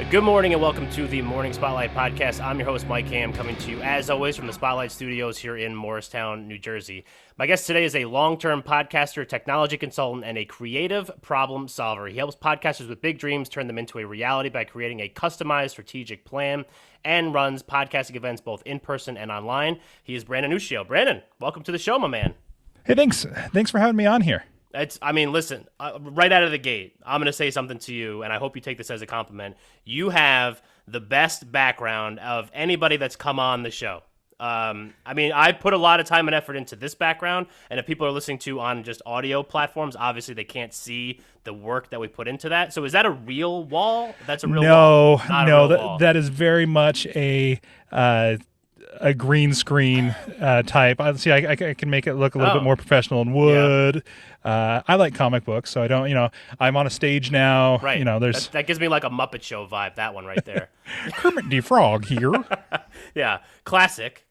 Good morning and welcome to the Morning Spotlight Podcast. I'm your host, Mike Ham, coming to you as always from the Spotlight Studios here in Morristown, New Jersey. My guest today is a long-term podcaster, technology consultant, and a creative problem solver. He helps podcasters with big dreams turn them into a reality by creating a customized strategic plan and runs podcasting events both in person and online. He is Branden Ushio. Branden, welcome to the show, my man. Hey, thanks. Thanks for having me on here. Listen, right out of the gate, I'm going to say something to you, and I hope you take this as a compliment. You have the best background of anybody that's come on the show. I put a lot of time and effort into this background, and if people are listening to on just audio platforms, obviously they can't see the work that we put into that. So is that a real wall? That's a real wall? No, that is very much a green screen type. I can make it look a little bit more professional in wood. Yeah. I like comic books, so I don't, I'm on a stage now. Right. That gives me like a Muppet Show vibe, that one right there. Kermit the Frog here. Yeah, classic.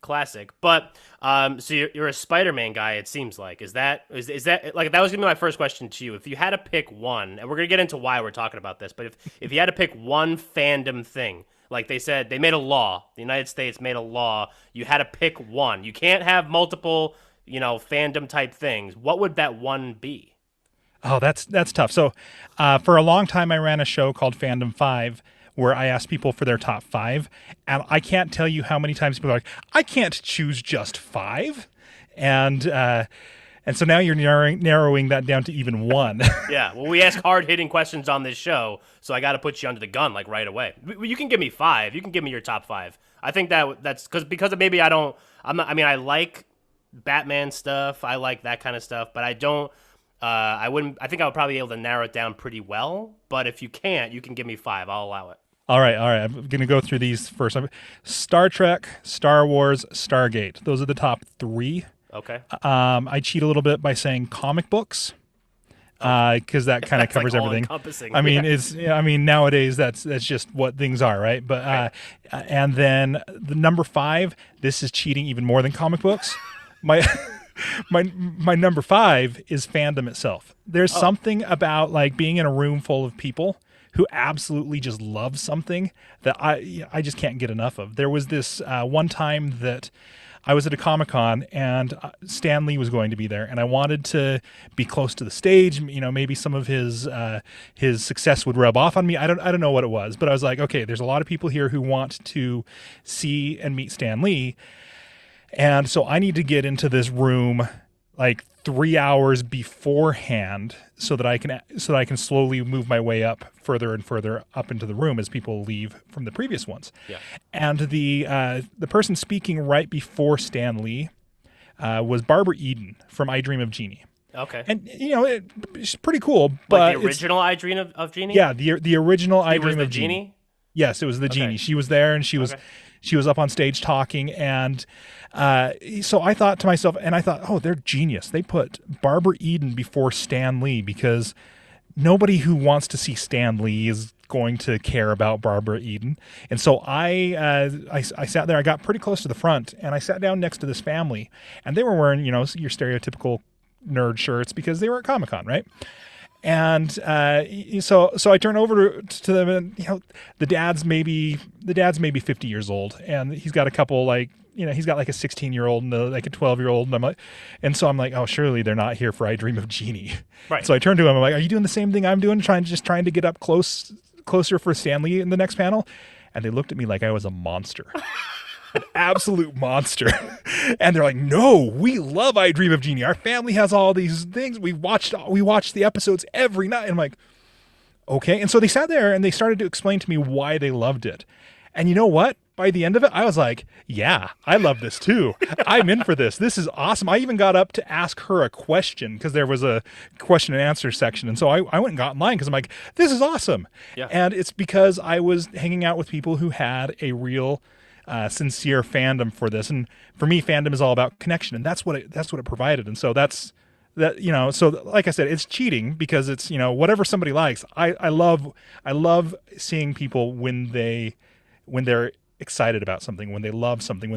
But so you're a Spider-Man guy, it seems like. Is that like, that was gonna be my first question to you. If you had to pick one, and we're gonna get into why we're talking about this, but if you had to pick one fandom thing, like they said, they made a law. The United States made a law. You had to pick one. You can't have multiple, fandom type things. What would that one be? Oh, that's tough. So for a long time, I ran a show called Fandom 5 where I asked people for their top 5. And I can't tell you how many times people are like, I can't choose just 5. And so now you're narrowing that down to even one. Yeah, well, we ask hard-hitting questions on this show, so I got to put you under the gun, like, right away. You can give me 5. You can give me your top 5. I think that's because maybe I like Batman stuff. I like that kind of stuff, but I don't. I think I would probably be able to narrow it down pretty well. But if you can't, you can give me 5. I'll allow it. All right. I'm going to go through these first. Star Trek, Star Wars, Stargate. Those are the top 3. Okay. I cheat a little bit by saying comic books, because that kind of covers everything. Nowadays that's just what things are, right? But right. And then the number 5. This is cheating even more than comic books. My number 5 is fandom itself. There's something about like being in a room full of people who absolutely just love something that I just can't get enough of. There was this one time that I was at a Comic-Con and Stan Lee was going to be there, and I wanted to be close to the stage. Maybe some of his success would rub off on me. I don't know what it was, but I was like, okay, there's a lot of people here who want to see and meet Stan Lee, and so I need to get into this room like 3 hours beforehand so that I can slowly move my way up further and further up into the room as people leave from the previous ones. Yeah. And the person speaking right before Stan Lee was Barbara Eden from I Dream of Jeannie. Okay. And it's pretty cool. But like the original I Dream of Jeannie? Yeah, the original I Dream of Jeannie. Yes, it was the Genie. She was there, and she was up on stage talking, and so I thought to myself, oh, they're genius. They put Barbara Eden before Stan Lee because nobody who wants to see Stan Lee is going to care about Barbara Eden. And so I sat there. I got pretty close to the front, and I sat down next to this family, and they were wearing your stereotypical nerd shirts because they were at Comic-Con, right? And so I turn over to them, and the dad's maybe 50 years old, and he's got a couple he's got like a 16-year-old and like a 12-year-old, and so I'm like, oh, surely they're not here for I Dream of Jeannie. Right. So I turn to him, I'm like, are you doing the same thing I'm doing, trying to get up closer for Stan Lee in the next panel? And they looked at me like I was a monster. An absolute monster. And they're like, no, we love I Dream of Jeannie. Our family has all these things. We watched the episodes every night. And I'm like, okay. And so they sat there and they started to explain to me why they loved it. And you know what? By the end of it, I was like, yeah, I love this too. I'm in for this. This is awesome. I even got up to ask her a question because there was a question and answer section. And so I went and got in line because I'm like, this is awesome. Yeah. And it's because I was hanging out with people who had a real sincere fandom for this, and for me, fandom is all about connection, and that's what it provided. And so so like I said, it's cheating because it's whatever somebody likes. I love seeing people when they're excited about something, when they love something,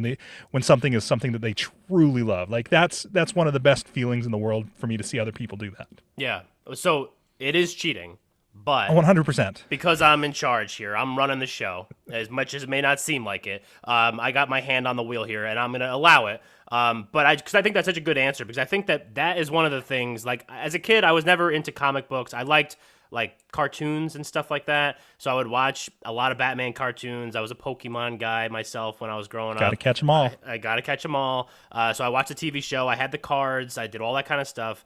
when something is something that they truly love. Like that's one of the best feelings in the world for me to see other people do that. Yeah. So it is cheating, But 100%. because I'm in charge here, I'm running the show, as much as it may not seem like it. I got my hand on the wheel here, and I'm going to allow it. Because I think that's such a good answer, because I think that is one of the things, like, as a kid, I was never into comic books. I liked, like, cartoons and stuff like that, so I would watch a lot of Batman cartoons. I was a Pokemon guy myself when I was growing up. Gotta catch them all. I gotta catch them all. So I watched the TV show. I had the cards. I did all that kind of stuff.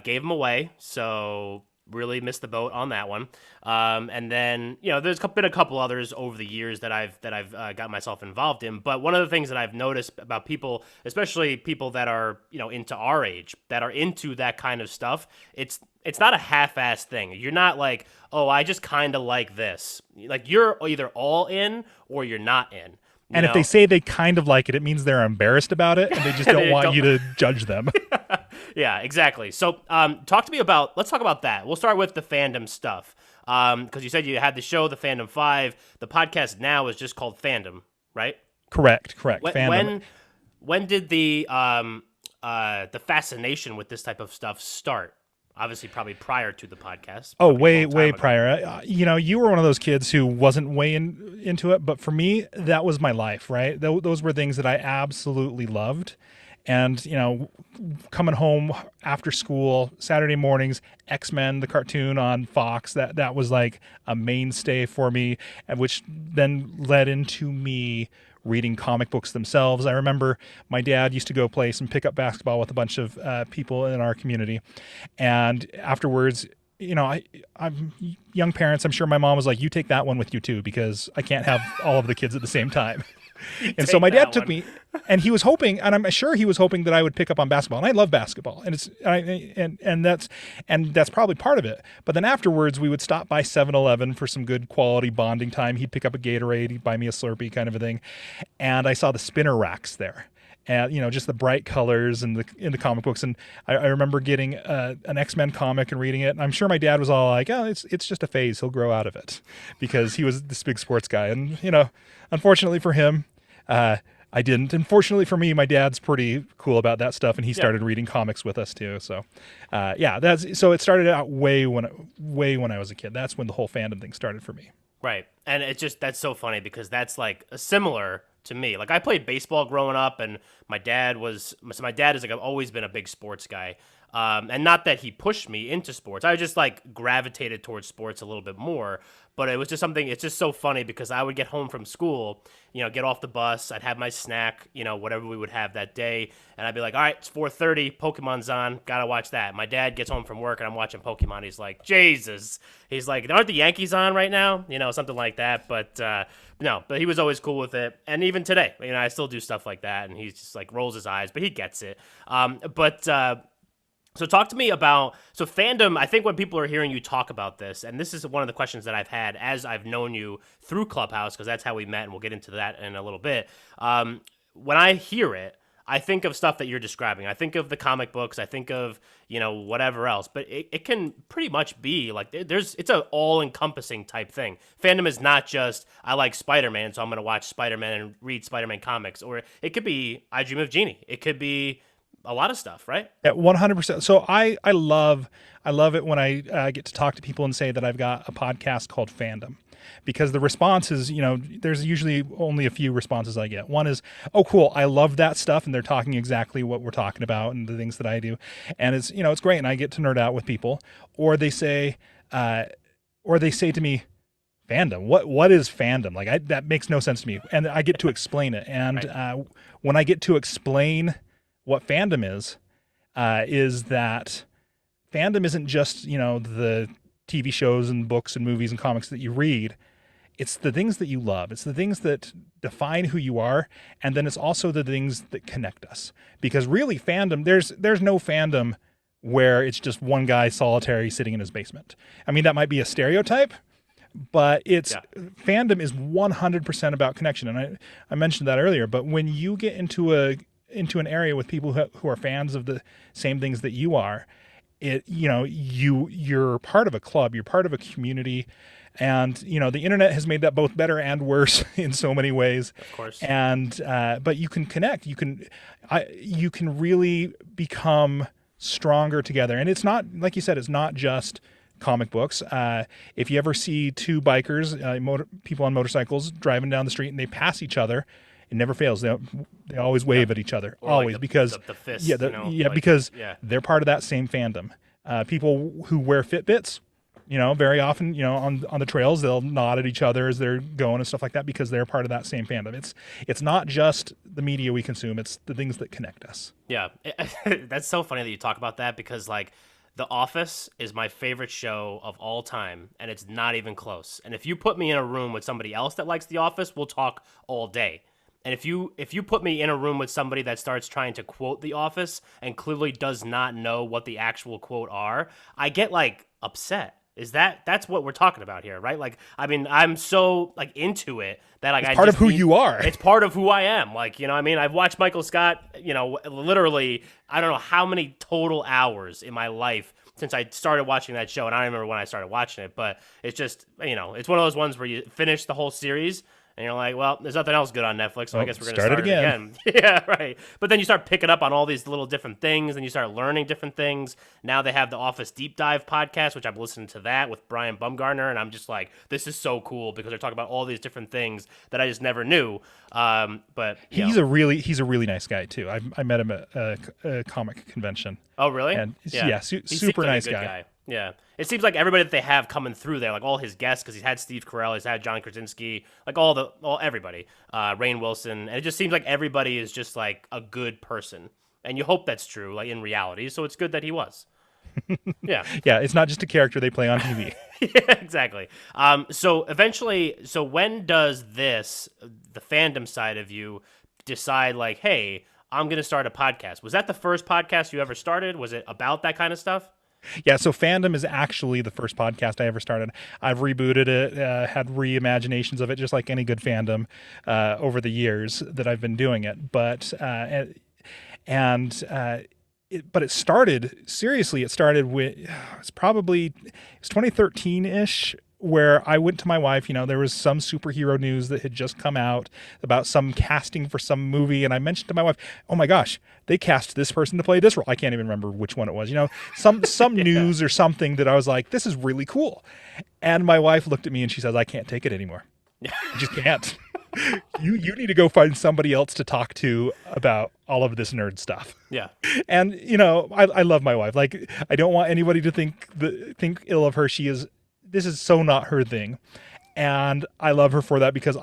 Gave them away, so really missed the boat on that one. And then, there's been a couple others over the years that I've got myself involved in. But one of the things that I've noticed about people, especially people that are, into our age, that are into that kind of stuff, it's not a half-assed thing. You're not like, oh, I just kind of like this. Like, you're either all in or you're not in. And if they say they kind of like it, it means they're embarrassed about it and they just don't want you to judge them. Yeah, exactly. So let's talk about that. We'll start with the fandom stuff. Because you said you had the show, the Fandom 5. The podcast now is just called Fandom, right? Correct. Fandom. When did the fascination with this type of stuff start? Obviously, probably prior to the podcast. Oh, way prior. You were one of those kids who wasn't way into it, but for me, that was my life, right? Those were things that I absolutely loved. And, coming home after school, Saturday mornings, X-Men, the cartoon on Fox, that was like a mainstay for me, which then led into me reading comic books themselves. I remember my dad used to go play some pickup basketball with a bunch of people in our community. And afterwards, I'm young parents. I'm sure my mom was like, you take that one with you too, because I can't have all of the kids at the same time. And so my dad took me, and he was hoping, and I'm sure he was hoping that I would pick up on basketball. And I love basketball, and that's probably part of it. But then afterwards, we would stop by 7-Eleven for some good quality bonding time. He'd pick up a Gatorade, he'd buy me a Slurpee, kind of a thing. And I saw the spinner racks there, and just the bright colors and in the comic books. And I remember getting an X-Men comic and reading it. And I'm sure my dad was all like, "Oh, it's just a phase. He'll grow out of it," because he was this big sports guy. And unfortunately for him, I didn't. And fortunately for me, my dad's pretty cool about that stuff, and he started reading comics with us too. So, it started out way when I was a kid. That's when the whole fandom thing started for me. Right, and that's so funny, because that's like similar to me. Like, I played baseball growing up, and my dad is like, I've always been a big sports guy. And not that he pushed me into sports. I just like gravitated towards sports a little bit more. But it was just something, it's just so funny, because I would get home from school, get off the bus, I'd have my snack, whatever we would have that day, and I'd be like, all right, it's 4:30, Pokemon's on, gotta watch that. My dad gets home from work, and I'm watching Pokemon. He's like, Jesus. He's like, aren't the Yankees on right now? Something like that. But no, but he was always cool with it. And even today, I still do stuff like that, and he just like rolls his eyes, but he gets it. So talk to me about, fandom. I think when people are hearing you talk about this, and this is one of the questions that I've had as I've known you through Clubhouse, because that's how we met, and we'll get into that in a little bit. When I hear it, I think of stuff that you're describing. I think of the comic books. I think of, whatever else. But it can pretty much be like, it's an all-encompassing type thing. Fandom is not just, I like Spider-Man, so I'm going to watch Spider-Man and read Spider-Man comics. Or it could be, I Dream of Jeannie. It could be a lot of stuff, right? Yeah, 100%. So I love it when I get to talk to people and say that I've got a podcast called Fandom, because the response is, there's usually only a few responses I get. One is, oh, cool, I love that stuff, and they're talking exactly what we're talking about and the things that I do, and it's it's great, and I get to nerd out with people. Or they say to me, fandom, what is fandom? Like, that makes no sense to me, and I get to explain it. And right. When I get to explain what fandom is that fandom isn't just, the TV shows and books and movies and comics that you read. It's the things that you love. It's the things that define who you are. And then it's also the things that connect us. Because really, fandom, there's no fandom where it's just one guy solitary sitting in his basement. I mean, that might be a stereotype, but fandom is 100% about connection. And I mentioned that earlier, but when you get into an area with people who are fans of the same things that you are, you're part of a club, you're part of a community, and the internet has made that both better and worse in so many ways. Of course. And but you can connect, you can really become stronger together. And it's not, like you said, it's not just comic books. If you ever see two bikers, people on motorcycles driving down the street and they pass each other, it never fails. They always wave at each other, Or always, like because the fist, because yeah. they're part of that same fandom. People who wear Fitbits, very often, on the trails, they'll nod at each other as they're going and stuff like that because they're part of that same fandom. It's not just the media we consume; it's the things that connect us. Yeah, that's so funny that you talk about that because like The Office is my favorite show of all time, and it's not even close. And if you put me in a room with somebody else that likes The Office, we'll talk all day. And if you put me in a room with somebody that starts trying to quote The Office and clearly does not know what the actual quote are, I get like upset. That's what we're talking about here, right? Like, I mean, I'm so like into it that like it's part of who you are. It's part of who I am. Like, I mean, I've watched Michael Scott, literally, I don't know how many total hours in my life since I started watching that show, and I don't remember when I started watching it, but it's just, it's one of those ones where you finish the whole series and you're like, well, there's nothing else good on Netflix, so I guess we're going to start it again. Yeah, right. But then you start picking up on all these little different things, and you start learning different things. Now they have the Office Deep Dive podcast, which I've listened to that with Brian Bumgarner, and I'm just like, this is so cool because they're talking about all these different things that I just never knew. But he's a really nice guy too. I met him at a comic convention. Oh, really? And super like nice a good guy. Yeah. It seems like everybody that they have coming through there, like all his guests, because he's had Steve Carell, he's had John Krasinski, like everybody, Rainn Wilson, and it just seems like everybody is just like a good person, and you hope that's true, like in reality. So it's good that he was. Yeah. Yeah. It's not just a character they play on TV. Yeah, exactly. So when does the fandom side of you decide like, hey, I'm going to start a podcast? Was that the first podcast you ever started? Was it about that kind of stuff? Yeah, so Fandom is actually the first podcast I ever started. I've rebooted it, had reimaginations of it, just like any good fandom over the years that I've been doing it. But it started seriously. It started with it's 2013-ish. Where I went to my wife, there was some superhero news that had just come out about some casting for some movie. And I mentioned to my wife, oh my gosh, they cast this person to play this role. I can't even remember which one it was, some Yeah. news or something that I was like, this is really cool. And my wife looked at me and she says, I can't take it anymore. I just can't. You need to go find somebody else to talk to about all of this nerd stuff. Yeah. And, I love my wife. Like, I don't want anybody to think ill of her. This is so not her thing. And I love her for that because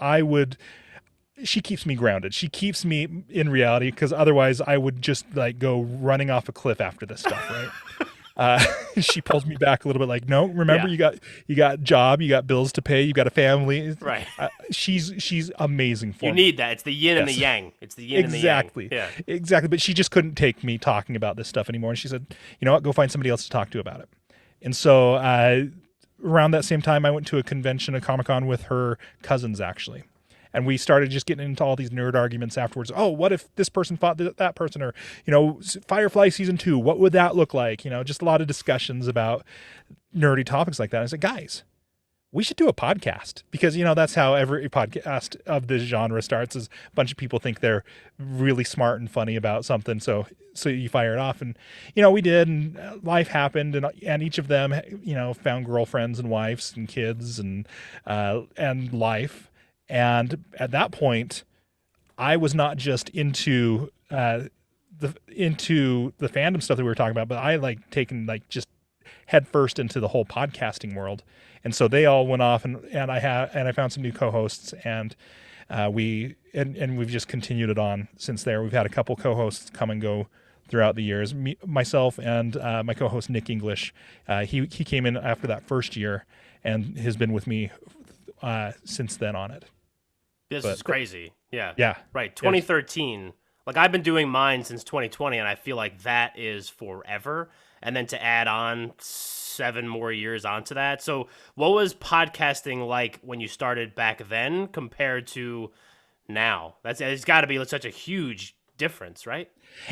she keeps me grounded. She keeps me in reality because otherwise I would just like go running off a cliff after this stuff, right? She pulls me back a little bit like, no, remember you got a job, you got bills to pay, you got a family. Right. She's amazing for me. You need that. It's the yin and the yang. It's the yin and the yang. Exactly. Yeah. Exactly. But she just couldn't take me talking about this stuff anymore. And she said, you know what, go find somebody else to talk to about it. And so, around that same time, I went to a convention, a Comic-Con with her cousins, actually. And we started just getting into all these nerd arguments afterwards. Oh, what if this person fought that person? Or, Firefly Season 2, what would that look like? Just a lot of discussions about nerdy topics like that. I said, guys, we should do a podcast because, that's how every podcast of this genre starts is a bunch of people think they're really smart and funny about something. So you fire it off and, we did, and life happened and each of them, found girlfriends and wives and kids and life. And at that point I was not just into the fandom stuff that we were talking about, but I like taken like just head first into the whole podcasting world. And so they all went off and I found some new co-hosts and we've just continued it on since there. We've had a couple co-hosts come and go throughout the years. Myself and my co-host Nick English. He came in after that first year and has been with me since then on it. This is crazy. Yeah. Yeah. Right. 2013. Like I've been doing mine since 2020 and I feel like that is forever. And then to add on 7 more years onto that. So what was podcasting like when you started back then compared to now? It's got to be such a huge difference, right?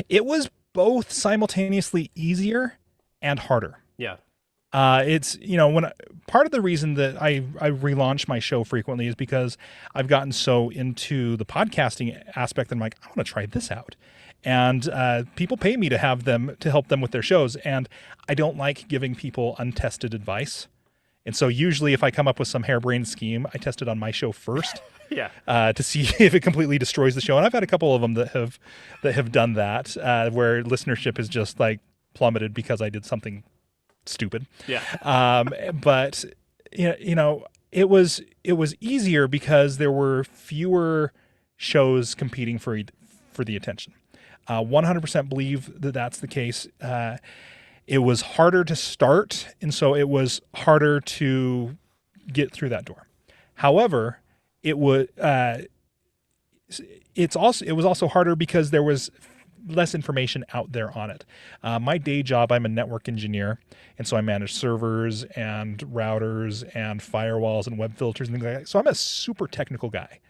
It was both simultaneously easier and harder. Yeah. It's, part of the reason that I relaunch my show frequently is because I've gotten so into the podcasting aspect that I'm like, I want to try this out. And people pay me to help them with their shows. And I don't like giving people untested advice. And so usually if I come up with some harebrained scheme, I test it on my show first. Yeah. To see if it completely destroys the show. And I've had a couple of them that have done that, where listenership is just like plummeted because I did something stupid. Yeah. But it was easier because there were fewer shows competing for the attention. 100% believe that that's the case. It was harder to start, and so it was harder to get through that door. However, it was also harder because there was less information out there on it. My day job, I'm a network engineer, and so I manage servers and routers and firewalls and web filters and things like that. So I'm a super technical guy.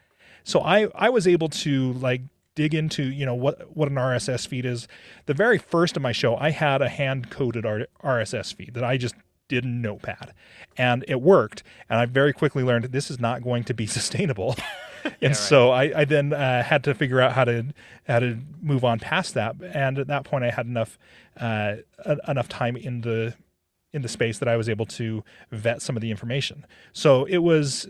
So I was able to like dig into what an RSS feed is. The very first of my show, I had a hand-coded RSS feed that I just did in Notepad, and it worked. And I very quickly learned this is not going to be sustainable. And so I then had to figure out how to move on past that. And at that point, I had enough time in the space that I was able to vet some of the information. So it was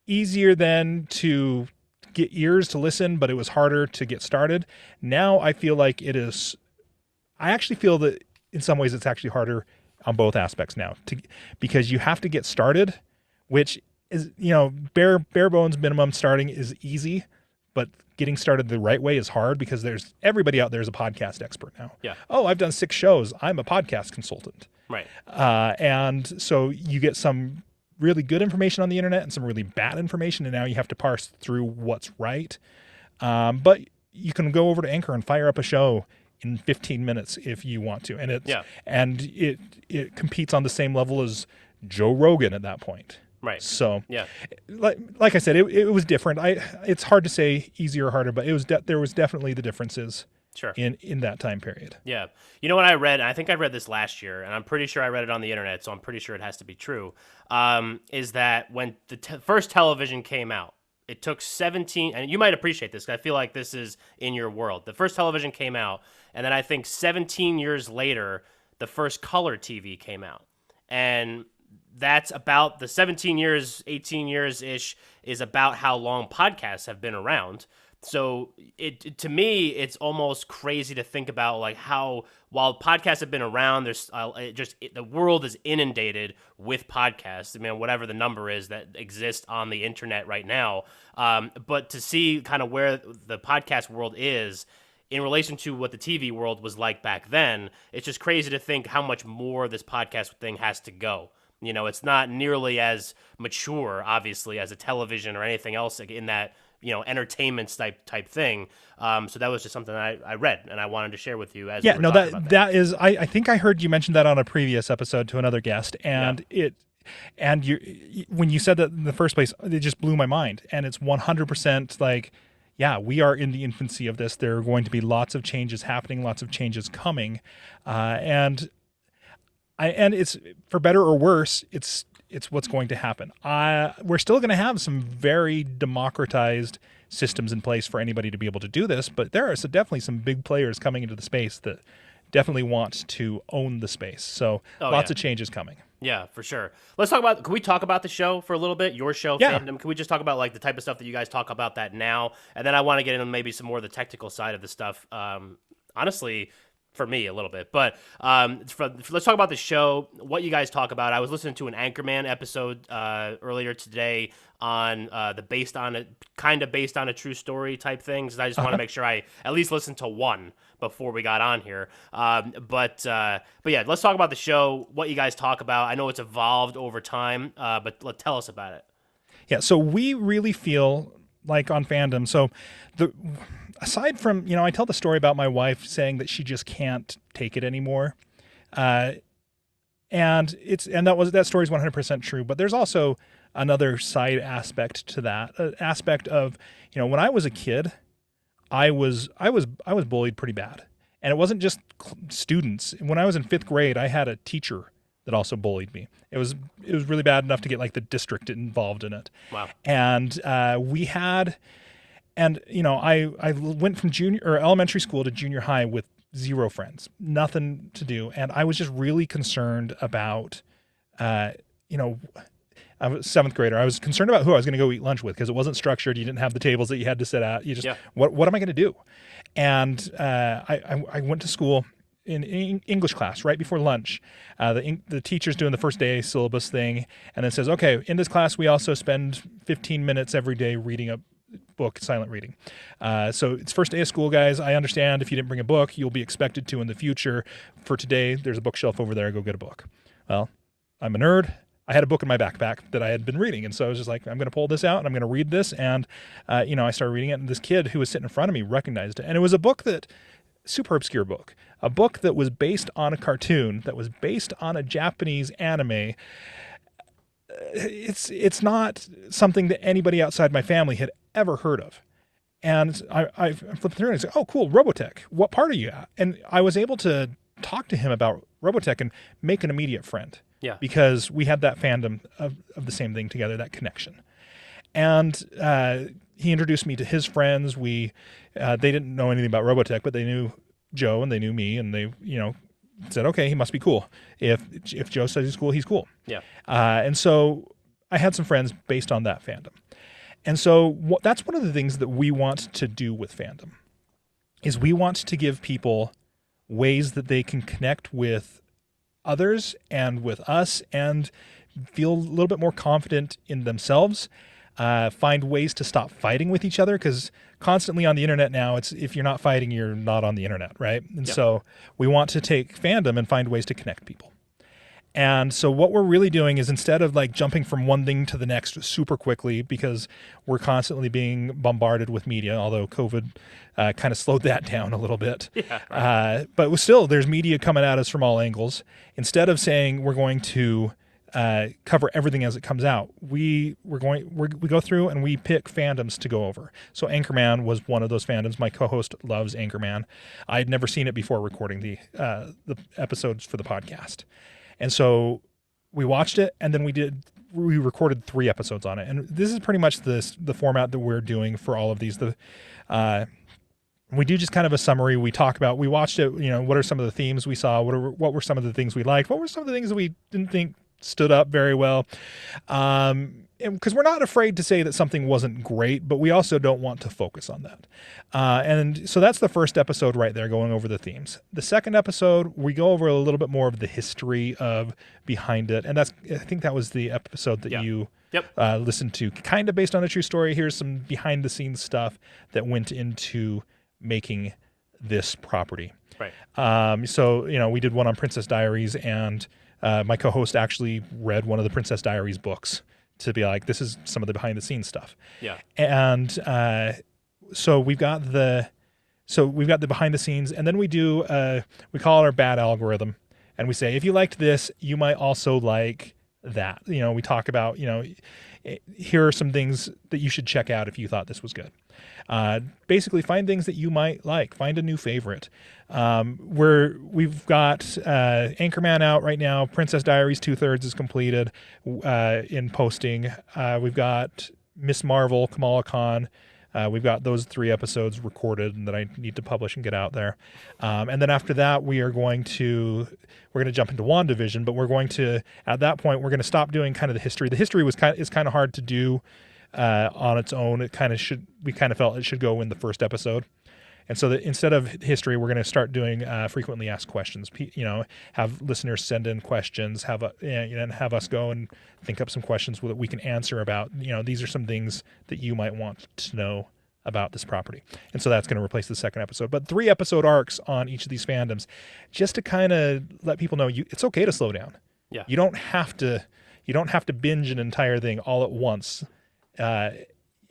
easier then to get ears to listen, but it was harder to get started. Now I feel like I actually feel that in some ways it's actually harder on both aspects now because you have to get started, which is, bare bones minimum starting is easy, but getting started the right way is hard because everybody out there is a podcast expert now. Yeah. Oh, I've done 6 shows. I'm a podcast consultant. Right. And so you get some really good information on the internet and some really bad information, and now you have to parse through what's right. But you can go over to Anchor and fire up a show in 15 minutes if you want to, and it competes on the same level as Joe Rogan at that point. Right. So yeah, like I said, it was different. It's hard to say easier or harder, but it was there was definitely the differences. Sure. In that time period. Yeah. You know what I read? I think I read this last year, and I'm pretty sure I read it on the internet, so I'm pretty sure it has to be true, is that when the first television came out, it took 17, and you might appreciate this, because I feel like this is in your world. The first television came out, and then I think 17 years later, the first color TV came out. And that's about the 17 years, 18 years-ish is about how long podcasts have been around. So to me, it's almost crazy to think about like how while podcasts have been around, the world is inundated with podcasts. I mean, whatever the number is that exists on the internet right now. But to see kind of where the podcast world is in relation to what the TV world was like back then, it's just crazy to think how much more this podcast thing has to go. It's not nearly as mature, obviously, as a television or anything else in that entertainment type thing. So that was just something I read and I wanted to share with you as that is I think I heard you mention that on a previous episode to another guest, and when you said that in the first place, it just blew my mind. And it's 100% like, yeah, we are in the infancy of this. There are going to be lots of changes happening, lots of changes coming, and it's for better or worse. It's what's going to happen. We're still going to have some very democratized systems in place for anybody to be able to do this, but there are definitely some big players coming into the space that definitely want to own the space. So lots of changes coming. Yeah, for sure. Can we talk about the show for a little bit? Your show, Fandom. Can we just talk about like the type of stuff that you guys talk about that now? And then I want to get into maybe some more of the technical side of the stuff. Honestly, for me a little bit, but let's talk about the show, what you guys talk about. I was listening to an Anchorman episode earlier today on based on a true story type things. I just want to make sure I at least listened to one before we got on here. But yeah, let's talk about the show, what you guys talk about. I know it's evolved over time, but tell us about it. Yeah, so we really feel like on Fandom, so aside from, I tell the story about my wife saying that she just can't take it anymore. And that story is 100% true, but there's also another side aspect to that, an aspect of, when I was a kid, I was bullied pretty bad. And it wasn't just students. When I was in 5th grade, I had a teacher that also bullied me. It was really bad enough to get like the district involved in it. Wow. And I went from elementary school to junior high with 0 friends, nothing to do. And I was just really concerned about, I was 7th grader. I was concerned about who I was going to go eat lunch with because it wasn't structured. You didn't have the tables that you had to sit at. You just, what am I going to do? And I went to school in English class right before lunch. The teacher's doing the first day syllabus thing and then says, okay, in this class, we also spend 15 minutes every day reading a book, silent reading. So it's first day of school, guys. I understand if you didn't bring a book, you'll be expected to in the future. For today, there's a bookshelf over there. Go get a book. Well, I'm a nerd. I had a book in my backpack that I had been reading. And so I was just like, I'm going to pull this out and I'm going to read this. And, I started reading it. And this kid who was sitting in front of me recognized it. And it was a book super obscure book, a book that was based on a cartoon, that was based on a Japanese anime. It's not something that anybody outside my family had ever heard of. And I flipped through and I said, oh, cool, Robotech. What part are you at? And I was able to talk to him about Robotech and make an immediate friend. Yeah. Because we had that fandom of the same thing together, that connection. And he introduced me to his friends. They didn't know anything about Robotech, but they knew Joe and they knew me, and they, said, okay, he must be cool. If Joe says he's cool, he's cool. Yeah. And so I had some friends based on that fandom. And so that's one of the things that we want to do with fandom, is we want to give people ways that they can connect with others and with us and feel a little bit more confident in themselves, find ways to stop fighting with each other, because constantly on the internet now, it's if you're not fighting, you're not on the internet, right? And so we want to take fandom and find ways to connect people. And so what we're really doing is, instead of like jumping from one thing to the next super quickly, because we're constantly being bombarded with media, although COVID kind of slowed that down a little bit. Yeah, right. But still, there's media coming at us from all angles. Instead of saying we're going to cover everything as it comes out, we go through and we pick fandoms to go over. So Anchorman was one of those fandoms. My co-host loves Anchorman. I had never seen it before recording the episodes for the podcast. And so we watched it, and then we recorded 3 episodes on it. And this is pretty much the format that we're doing for all of these. We do just kind of a summary. We talk about, we watched it, what are some of the themes we saw? What were some of the things we liked? What were some of the things that we didn't think stood up very well? Because we're not afraid to say that something wasn't great, but we also don't want to focus on that. And so that's the first episode right there, going over the themes. The second episode, we go over a little bit more of the history of behind it. And I think that was the episode that you listened to, kind of based on a true story. Here's some behind the scenes stuff that went into making this property. Right. So, we did one on Princess Diaries, and my co-host actually read one of the Princess Diaries books to be like, this is some of the behind the scenes stuff. Yeah. And so we've got the behind the scenes, and then we call it our bad algorithm, and we say, if you liked this, you might also like that. We talk about, here are some things that you should check out if you thought this was good. Basically find things that you might like, find a new favorite. We've got Anchorman out right now. Princess Diaries 2/3 is completed in posting. We've got Miss Marvel, Kamala Khan. We've got those 3 episodes recorded and that I need to publish and get out there. And then after that, we're going to jump into WandaVision, but at that point, we're going to stop doing kind of the history. The history is kind of hard to do on its own. We kind of felt it should go in the first episode. And so instead of history, we're going to start doing frequently asked questions. Have listeners send in questions, and have us go and think up some questions that we can answer about. These are some things that you might want to know about this property. And so that's going to replace the second episode. But 3 episode arcs on each of these fandoms, just to kind of let people know it's okay to slow down. Yeah. You don't have to binge an entire thing all at once.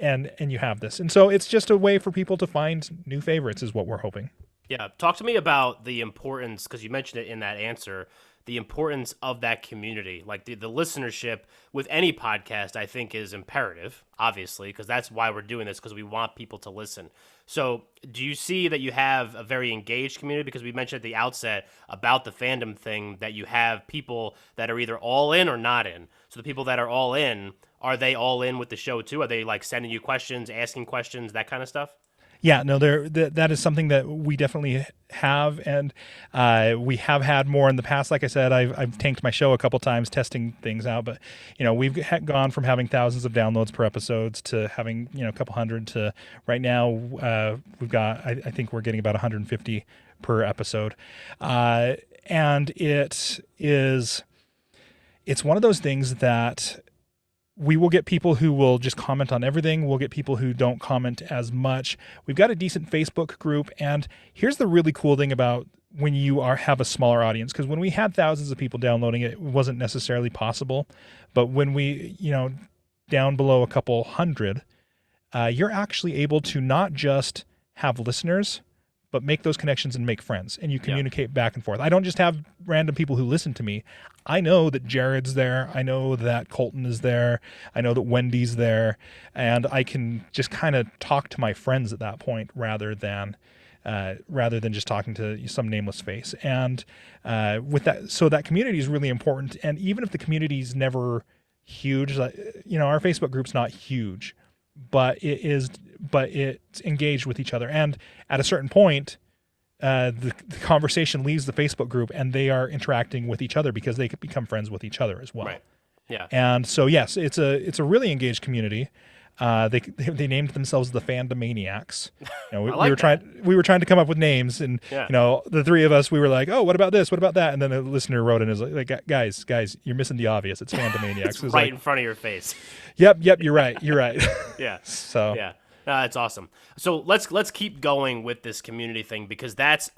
And you have this. And so it's just a way for people to find new favorites is what we're hoping. Yeah, talk to me about the importance, because you mentioned it in that answer, the importance of that community. Like the listenership with any podcast, I think is imperative, obviously, because that's why we're doing this, because we want people to listen. So do you see that you have a very engaged community? Because we mentioned at the outset about the fandom thing that you have people that are either all in or not in. So the people that are all in, are they all in with the show too? Are they like sending you questions, asking questions, that kind of stuff? Yeah, no, that is something that we definitely have, and we have had more in the past. Like I said, I've tanked my show a couple times testing things out, but we've gone from having thousands of downloads per episodes to having a couple hundred to right now we've got I think we're getting about 150 per episode, and it's one of those things that we will get people who will just comment on everything. We'll get people who don't comment as much. We've got a decent Facebook group. And here's the really cool thing about when you have a smaller audience, because when we had thousands of people downloading it, it wasn't necessarily possible. But when we, down below a couple hundred, you're actually able to not just have listeners, but make those connections and make friends, and you communicate back and forth. I don't just have random people who listen to me. I know that Jared's there. I know that Colton is there. I know that Wendy's there, and I can just kind of talk to my friends at that point rather than just talking to some nameless face. And with that, so that community is really important. And even if the community is never huge, our Facebook group's not huge, but it's engaged with each other. And at a certain point, the conversation leaves the Facebook group, and they are interacting with each other because they could become friends with each other as well. Right. Yeah. And so, yes, it's a really engaged community. They named themselves the Fandomaniacs. We were trying to come up with names, and the three of us, we were like, oh, what about this? What about that? And then a listener wrote in, is like, guys, you're missing the obvious. It's Fandomaniacs. It's right in front of your face. Yep, you're right. Yeah. So yeah, that's awesome. So let's keep going with this community thing, because that's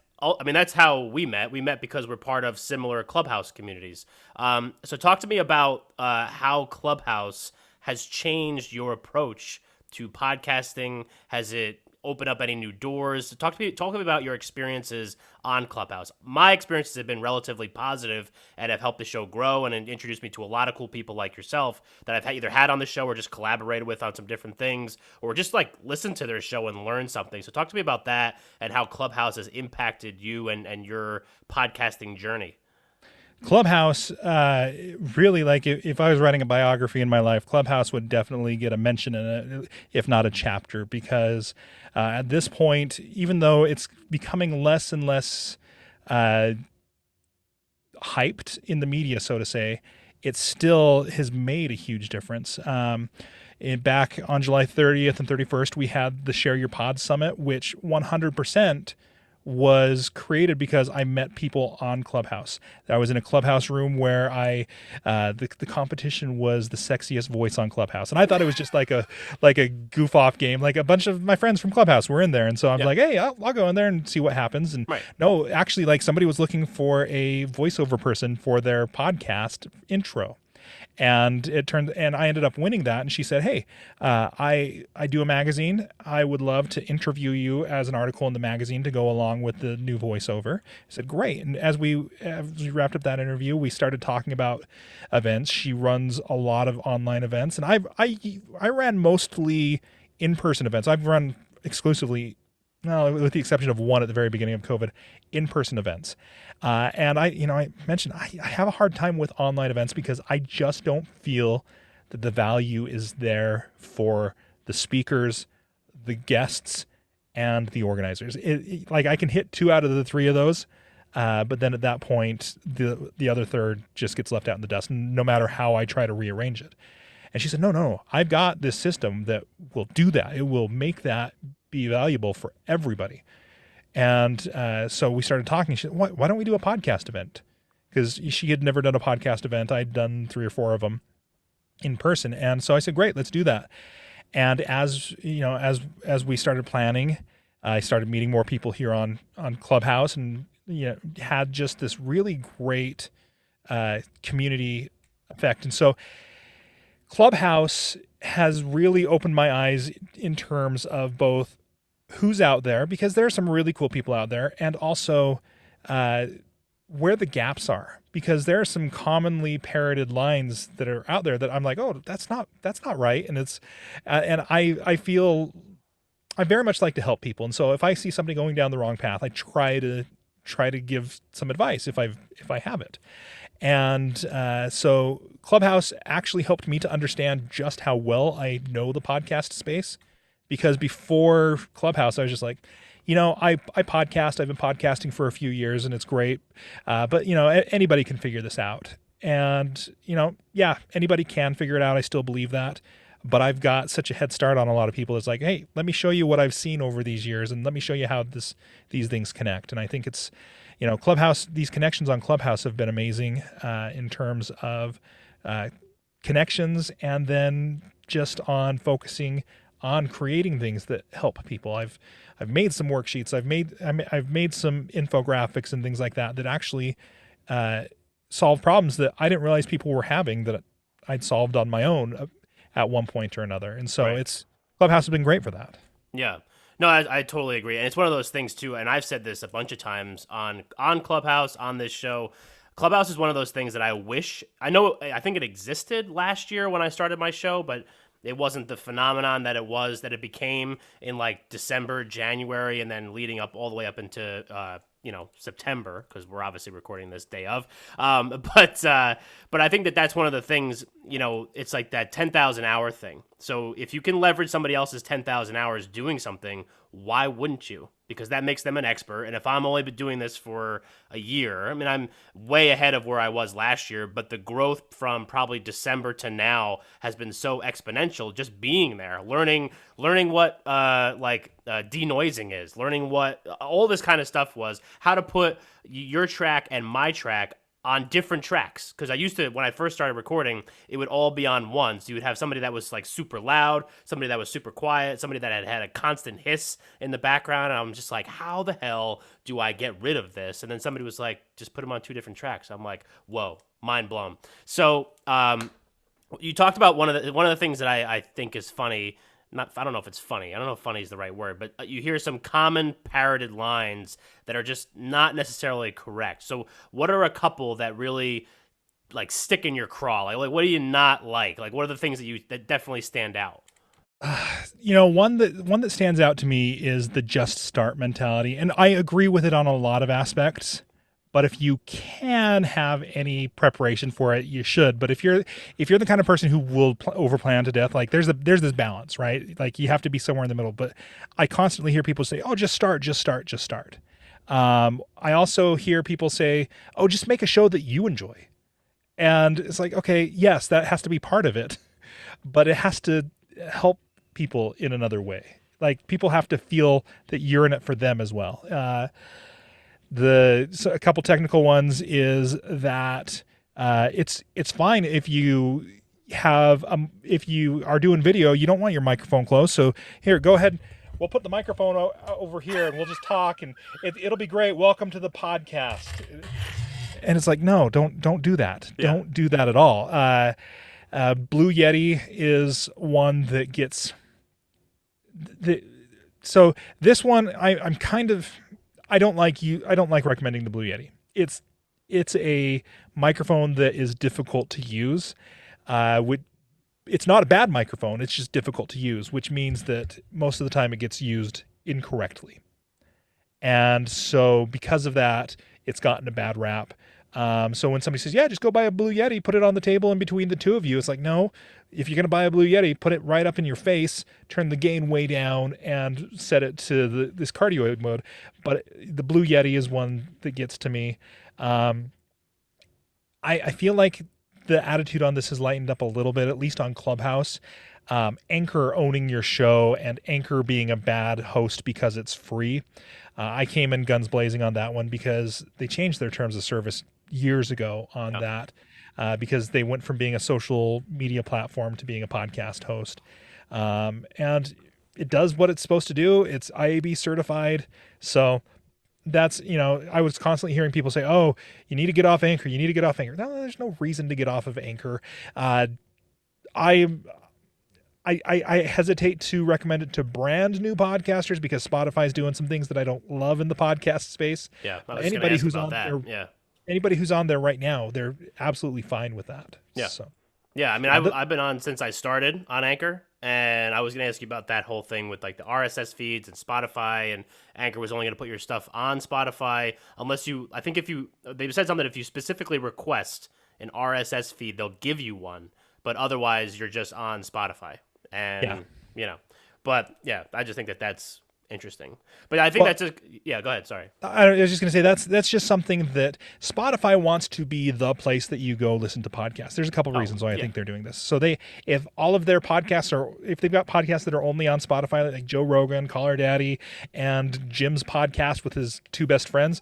how we met. We met because we're part of similar Clubhouse communities. So talk to me about how Clubhouse has changed your approach to podcasting. Has it opened up any new doors? Talk to me about your experiences on Clubhouse. My experiences have been relatively positive and have helped the show grow and introduced me to a lot of cool people like yourself that I've either had on the show or just collaborated with on some different things, or just like listen to their show and learn something. So talk to me about that and how Clubhouse has impacted you and your podcasting journey. Clubhouse, really, like if I was writing a biography in my life, Clubhouse would definitely get a mention in it, if not a chapter, because at this point, even though it's becoming less and less hyped in the media, so to say, it still has made a huge difference. Back on July 30th and 31st, we had the Share Your Pod Summit, which 100% was created because I met people on Clubhouse. I was in a Clubhouse room where the competition was the sexiest voice on Clubhouse, and I thought it was just like a goof off game. Like a bunch of my friends from Clubhouse were in there, and so I'm like, hey, I'll go in there and see what happens. And no, actually, like somebody was looking for a voiceover person for their podcast intro. And I ended up winning that. And she said, hey, I do a magazine. I would love to interview you as an article in the magazine to go along with the new voiceover. I said, great. And as we wrapped up that interview, we started talking about events. She runs a lot of online events. And I ran mostly in-person events. I've run exclusively, well, with the exception of one at the very beginning of COVID, in-person events. And I mentioned I have a hard time with online events because I just don't feel that the value is there for the speakers, the guests, and the organizers. Like I can hit 2 out of the 3 of those, but then at that point, the other third just gets left out in the dust, no matter how I try to rearrange it. And she said, no, I've got this system that will do that. It will make that be valuable for everybody. And so we started talking. She said, why don't we do a podcast event? Because she had never done a podcast event. I'd done 3 or 4 of them in person. And so I said, great, let's do that. And as we started planning, I started meeting more people here on Clubhouse, and had just this really great community effect. And so Clubhouse has really opened my eyes in terms of both who's out there, because there are some really cool people out there, and also where the gaps are, because there are some commonly parroted lines that are out there that I'm like, oh, that's not right, and it's and I feel I very much like to help people, and so if I see somebody going down the wrong path, I try to give some advice if I have it. And so Clubhouse actually helped me to understand just how well I know the podcast space, because before Clubhouse, I was just like, I podcast. I've been podcasting for a few years, and it's great. But anybody can figure this out. And yeah, anybody can figure it out. I still believe that. But I've got such a head start on a lot of people. It's like, hey, let me show you what I've seen over these years, and let me show you how these things connect. And I think it's, Clubhouse. These connections on Clubhouse have been amazing in terms of connections, and then just on focusing on creating things that help people. I've made some worksheets. I've made some infographics and things like that actually solve problems that I didn't realize people were having, that I'd solved on my own at one point or another. And so Clubhouse has been great for that. Yeah. No, I totally agree. And it's one of those things too, and I've said this a bunch of times on Clubhouse, on this show. Clubhouse is one of those things that I think it existed last year when I started my show, but it wasn't the phenomenon that it became in like December, January, and then leading up all the way up into September, because we're obviously recording this day of. But I think that's one of the things. It's like that 10,000 hour thing. So if you can leverage somebody else's 10,000 hours doing something, why wouldn't you? Because that makes them an expert. And if I'm only been doing this for a year, I mean, I'm way ahead of where I was last year, but the growth from probably December to now has been so exponential, just being there, learning what denoising is, learning what all this kind of stuff was, how to put your track and my track on different tracks. Because I used to, when I first started recording, it would all be on one. So you would have somebody that was like super loud, somebody that was super quiet, somebody that had a constant hiss in the background. And I'm just like, how the hell do I get rid of this? And then somebody was like, just put them on two different tracks. I'm like, whoa, mind blown. So you talked about one of the things that I think is funny. I don't know if it's funny. I don't know if funny is the right word, but you hear some common parroted lines that are just not necessarily correct. So what are a couple that really like stick in your craw? Like what do you not like? Like what are the things that definitely stand out? One that stands out to me is the just start mentality. And I agree with it on a lot of aspects. But if you can have any preparation for it, you should. But if you're the kind of person who will overplan to death, like there's this balance, right? Like you have to be somewhere in the middle. But I constantly hear people say, "Oh, just start." I also hear people say, "Oh, just make a show that you enjoy." And it's like, okay, yes, that has to be part of it, but it has to help people in another way. Like people have to feel that you're in it for them as well. So a couple technical ones is that it's fine if you are doing video, you don't want your microphone closed. So here, go ahead. We'll put the microphone over here and we'll just talk, and it'll be great. Welcome to the podcast. And it's like, no, don't do that. Yeah. Don't do that at all. Blue Yeti is one that gets so this one I'm kind of. I don't like recommending the Blue Yeti. It's a microphone that is difficult to use. It's not a bad microphone. It's just difficult to use, which means that most of the time it gets used incorrectly. And so because of that, it's gotten a bad rap. So when somebody says, yeah, just go buy a Blue Yeti, put it on the table in between the two of you. It's like, no, if you're going to buy a Blue Yeti, put it right up in your face, turn the gain way down, and set it to this cardioid mode. But the Blue Yeti is one that gets to me. I feel like the attitude on this has lightened up a little bit, at least on Clubhouse. Anchor owning your show and Anchor being a bad host because it's free. I came in guns blazing on that one because they changed their terms of service years ago on that. Because they went from being a social media platform to being a podcast host. And it does what it's supposed to do. It's IAB certified. So that's, I was constantly hearing people say, oh, you need to get off Anchor. No, there's no reason to get off of Anchor. I I hesitate to recommend it to brand new podcasters because Spotify's doing some things that I don't love in the podcast space. Yeah, I was just Anybody ask who's about on that. there, Yeah. Anybody who's on there right now, they're absolutely fine with that. Yeah. So. Yeah, I mean, I've been on since I started on Anchor, and I was going to ask you about that whole thing with like the RSS feeds and Spotify, and Anchor was only going to put your stuff on Spotify unless I think they said something, if you specifically request an RSS feed, they'll give you one, but otherwise you're just on Spotify. And, but yeah, I just think that's interesting. But I think that's go ahead. Sorry. I was just going to say that's just something that Spotify wants to be the place that you go listen to podcasts. There's a couple of reasons why I think they're doing this. So if all of their podcasts if they've got podcasts that are only on Spotify, like Joe Rogan, Caller Daddy, and Jim's podcast with his two best friends,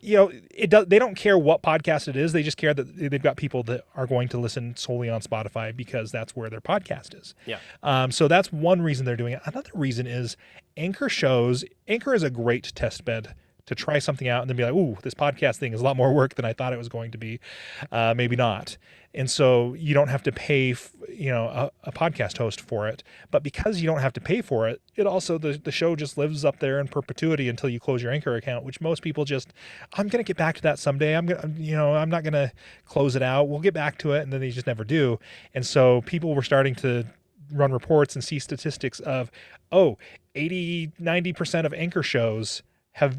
they don't care what podcast it is. They just care that they've got people that are going to listen solely on Spotify because that's where their podcast is. Yeah. So that's one reason they're doing it. Another reason is Anchor is a great test bed to try something out and then be like, ooh, this podcast thing is a lot more work than I thought it was going to be. Maybe not. And so you don't have to pay, a podcast host for it. But because you don't have to pay for it, it also, the show just lives up there in perpetuity until you close your Anchor account, which most people I'm going to get back to that someday. I'm not going to close it out. We'll get back to it. And then they just never do. And so people were starting to run reports and see statistics of, 80-90% of Anchor shows have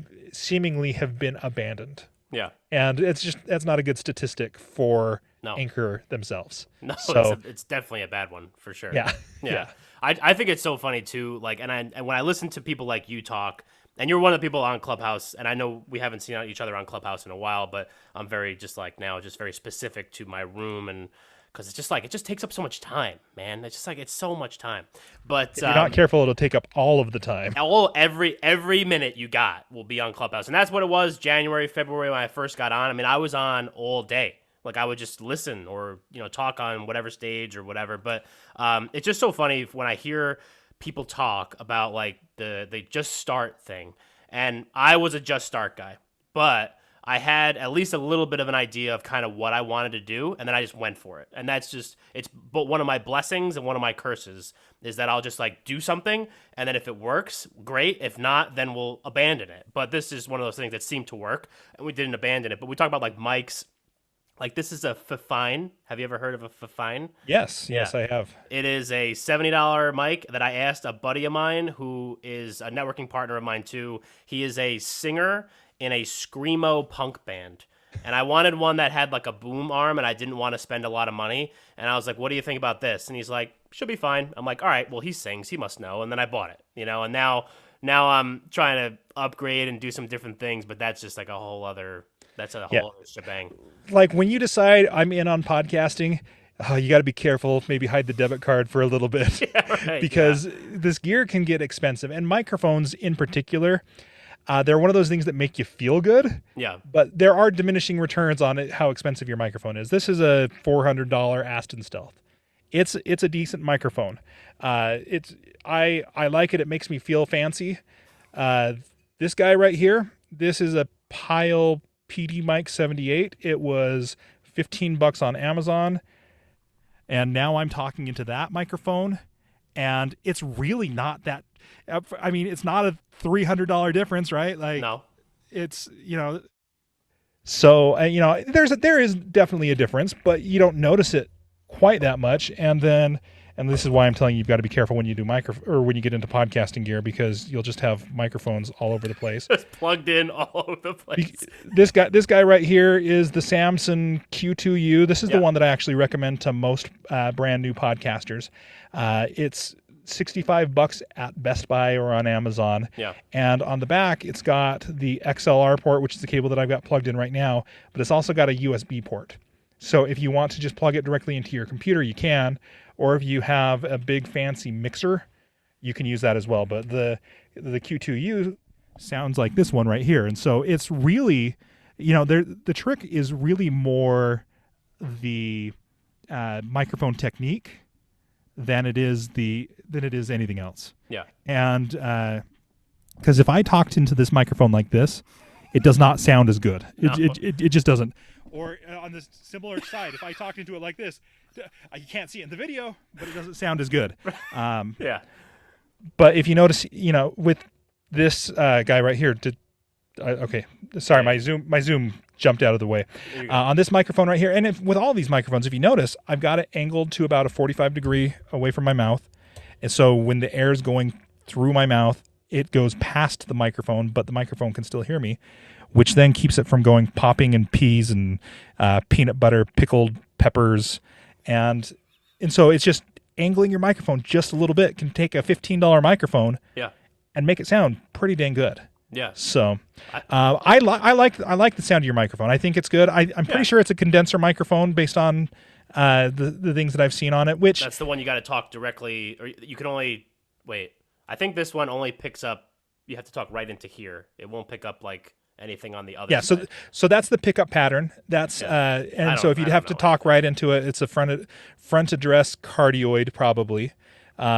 been abandoned. Yeah. And that's not a good statistic for Anchor themselves. No, so it's definitely a bad one for sure. Yeah. Yeah. I think it's so funny too. Like, and when I listen to people like you talk, and you're one of the people on Clubhouse, and I know we haven't seen each other on Clubhouse in a while, but I'm very very specific to my room, and because it's just it just takes up so much time, man. It's just it's so much time. But if you're not careful, it'll take up all of the time. Every minute you got will be on Clubhouse, and that's what it was January, February when I first got on. I mean, I was on all day. Like, I would just listen or talk on whatever stage or whatever. But it's just so funny when I hear people talk about like the just start thing, and I was a just start guy, but I had at least a little bit of an idea of kind of what I wanted to do, and then I just went for it. And but one of my blessings and one of my curses is that I'll just do something, and then if it works, great. If not, then we'll abandon it. But this is one of those things that seemed to work, and we didn't abandon it. But we talk about mics. Like, this is a Fifine. Have you ever heard of a Fifine? Yes, I have. It is a $70 mic that I asked a buddy of mine who is a networking partner of mine too. He is a singer in a screamo punk band. And I wanted one that had a boom arm, and I didn't want to spend a lot of money. And I was like, what do you think about this? And he's like, should be fine. I'm like, all right, well, he sings, he must know. And then I bought it, and now I'm trying to upgrade and do some different things, but that's just a whole other other shebang. Like, when you decide I'm in on podcasting, you got to be careful. Maybe hide the debit card for a little bit. Yeah, right, because this gear can get expensive, and microphones in particular. They're one of those things that make you feel good. Yeah. But there are diminishing returns on it, how expensive your microphone is. This is a $400 Aston Stealth. It's a decent microphone. I like it. It makes me feel fancy. This guy right here, this is a Pyle PD Mic 78. It was $15 on Amazon. And now I'm talking into that microphone, and it's really not that. I mean, it's not a $300 difference, right? No, it's So there is definitely a difference, but you don't notice it quite that much. And this is why I'm telling you, you've got to be careful when you do when you get into podcasting gear, because you'll just have microphones all over the place. Just plugged in all over the place. This guy right here is the Samson Q2U. This is the one that I actually recommend to most brand new podcasters. It's $65 at Best Buy or on Amazon. Yeah. And on the back, it's got the XLR port, which is the cable that I've got plugged in right now, but it's also got a USB port. So if you want to just plug it directly into your computer, you can, or if you have a big fancy mixer, you can use that as well. But the Q2U sounds like this one right here. And so it's really, the trick is really more the microphone technique than it is anything else. Yeah. And because if I talked into this microphone like this, it does not sound as good. No. It just doesn't. Or on the similar side, if I talked into it like this, you can't see it in the video, but it doesn't sound as good. Yeah. But if you notice, with this guy right here, okay, sorry, my zoom jumped out of the way. On this microphone right here, and with all these microphones, if you notice, I've got it angled to about a 45 degree away from my mouth. And so when the air is going through my mouth, it goes past the microphone, but the microphone can still hear me, which then keeps it from going popping in peas and peanut butter, pickled peppers. And so it's just angling your microphone just a little bit can take a $15 microphone and make it sound pretty dang good. Yeah. So I like the sound of your microphone. I think it's good. I'm pretty sure it's a condenser microphone based on the things that I've seen on it. Which that's the one you got to talk directly, or you can only wait. I think this one only picks up. You have to talk right into here. It won't pick up like anything on the other. Yeah. Side. So that's the pickup pattern. That's and so if you'd have to talk right into it, it's a front address cardioid probably,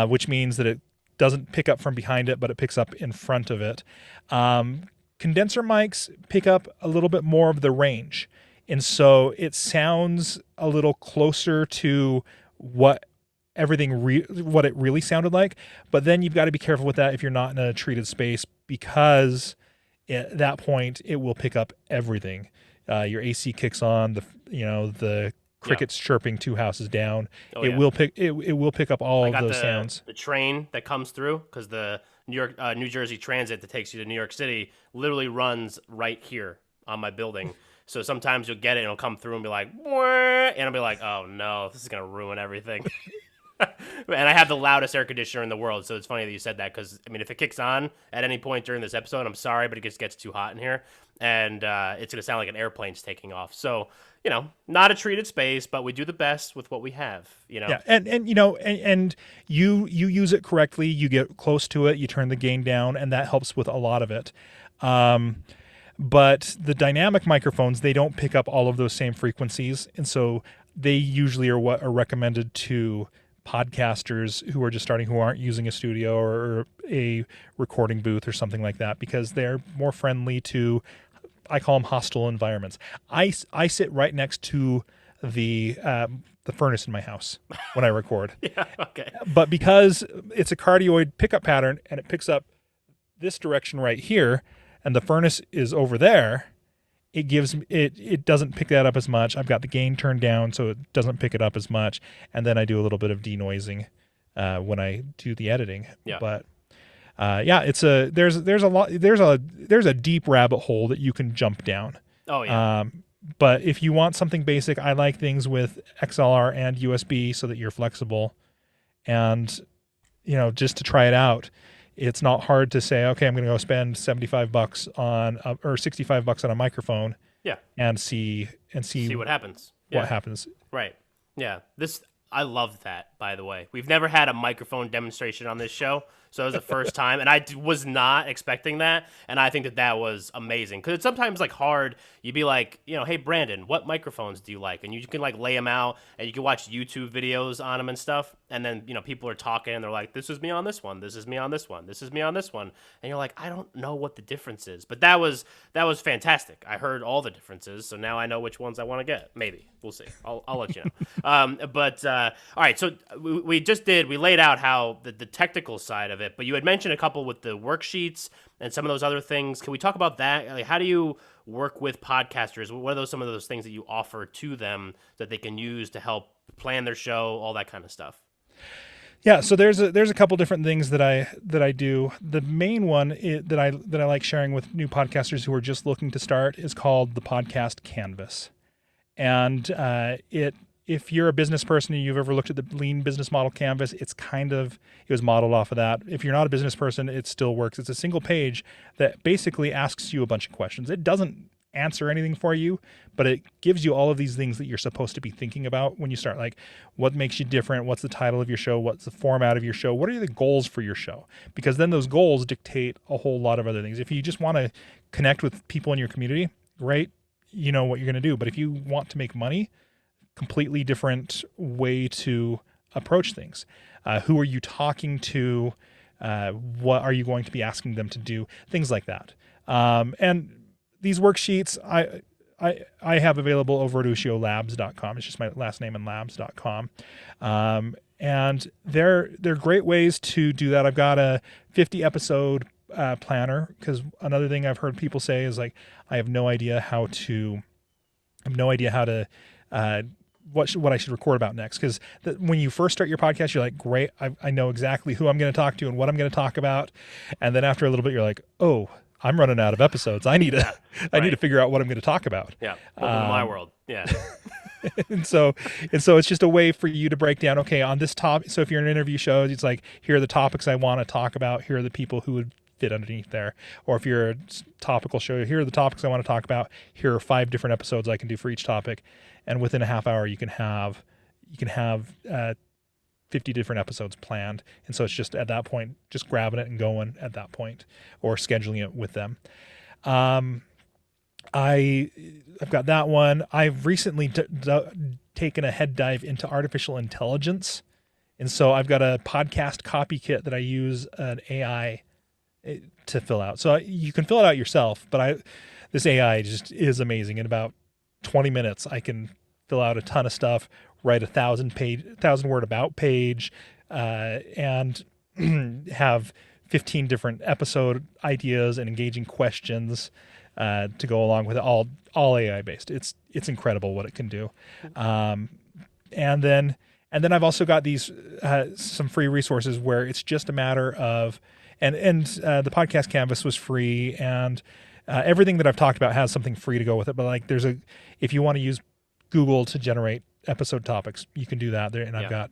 which means that it doesn't pick up from behind it, but it picks up in front of it. Condenser mics pick up a little bit more of the range. And so it sounds a little closer to what what it really sounded like. But then you've got to be careful with that if you're not in a treated space, because at that point it will pick up everything. Your AC kicks on, the crickets chirping 2 houses down. It will pick up all of those sounds. The train that comes through, because the New Jersey Transit that takes you to New York City literally runs right here on my building. So sometimes you'll get it and it'll come through and be like, "Wah," and I'll be like, oh no, this is gonna ruin everything. And I have the loudest air conditioner in the world, so it's funny that you said that, because I mean, if it kicks on at any point during this episode, I'm sorry, but it just gets too hot in here, and it's gonna sound like an airplane's taking off. So not a treated space, but we do the best with what we have. Yeah, and you use it correctly. You get close to it. You turn the gain down, and that helps with a lot of it. But the dynamic microphones, they don't pick up all of those same frequencies, and so they usually are what are recommended to podcasters who are just starting, who aren't using a studio or a recording booth or something like that, because they're more friendly to, I call them hostile environments. I sit right next to the furnace in my house when I record. Yeah, okay. But because it's a cardioid pickup pattern and it picks up this direction right here, and the furnace is over there, it doesn't pick that up as much. I've got the gain turned down so it doesn't pick it up as much, and then I do a little bit of denoising when I do the editing. Yeah. But there's a deep rabbit hole that you can jump down. Oh yeah. But if you want something basic, I like things with XLR and USB so that you're flexible, and just to try it out. It's not hard to say, okay, I'm going to go spend $75 or $65 on a microphone. Yeah. And see what happens. What happens. Right. Yeah. I love that, by the way. We've never had a microphone demonstration on this show, so it was the first time, and I was not expecting that, and I think that was amazing, because it's sometimes like hard. You'd be like, hey, Branden, what microphones do you like? And you can like lay them out, and you can watch YouTube videos on them and stuff, and then people are talking, and they're like, this is me on this one, this is me on this one, this is me on this one, and you're like, I don't know what the difference is, but that was fantastic. I heard all the differences, so now I know which ones I want to get. Maybe we'll see. I'll let you know. But all right, so we laid out how the technical side of it, but you had mentioned a couple with the worksheets and some of those other things. Can we talk about that? Like, how do you work with podcasters? What are some of those things that you offer to them that they can use to help plan their show, all that kind of stuff? Yeah, so there's a couple different things that I do. The main one that I like sharing with new podcasters who are just looking to start is called the Podcast Canvas, and if you're a business person and you've ever looked at the Lean Business Model Canvas, it was modeled off of that. If you're not a business person, it still works. It's a single page that basically asks you a bunch of questions. It doesn't answer anything for you, but it gives you all of these things that you're supposed to be thinking about when you start, like what makes you different, what's the title of your show, what's the format of your show, what are the goals for your show? Because then those goals dictate a whole lot of other things. If you just want to connect with people in your community, great, you know what you're going to do. But if you want to make money, completely different way to approach things. Who are you talking to? What are you going to be asking them to do? Things like that. And these worksheets I have available over at ushiolabs.com. It's just my last name and labs.com. And they're great ways to do that. I've got a 50 episode planner, because another thing I've heard people say is like, I have no idea how to what I should record about next. Because when you first start your podcast, you're like, great, I know exactly who I'm going to talk to and what I'm going to talk about. And then after a little bit, you're like, oh, I'm running out of episodes. I need to figure out what I'm going to talk about. Yeah, welcome to my world. Yeah. and so it's just a way for you to break down, okay, on this topic. So if you're in an interview show, it's like, here are the topics I want to talk about. Here are the people who would fit underneath there. Or if you're a topical show, here are the topics I want to talk about. Here are 5 different episodes I can do for each topic. And within a half hour, you can have 50 different episodes planned. And so it's just at that point, just grabbing it and going at that point, or scheduling it with them. I've got that one. I've recently taken a head dive into artificial intelligence. And so I've got a podcast copy kit that I use an AI to fill out. So you can fill it out yourself, but this AI just is amazing. In about 20 minutes, I can fill out a ton of stuff, write a 1,000 word about page, and have 15 different episode ideas and engaging questions to go along with it, all AI based. It's incredible what it can do. And then I've also got these some free resources where it's just a matter of, and the podcast canvas was free, and everything that I've talked about has something free to go with it. But like, if you want to use Google to generate episode topics, you can do that there, and I've got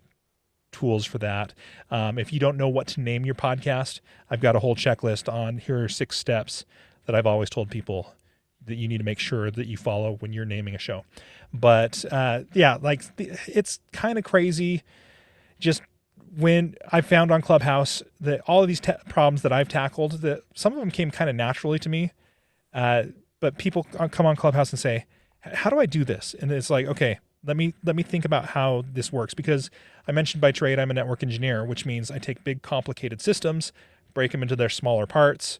tools for that. If you don't know what to name your podcast, I've got a whole checklist on, here are 6 steps that I've always told people that you need to make sure that you follow when you're naming a show. But it's kind of crazy. Just when I found on Clubhouse that all of these problems that I've tackled, that some of them came kind of naturally to me. But people come on Clubhouse and say, how do I do this? And it's like, okay, let me think about how this works. Because I mentioned by trade, I'm a network engineer, which means I take big complicated systems, break them into their smaller parts,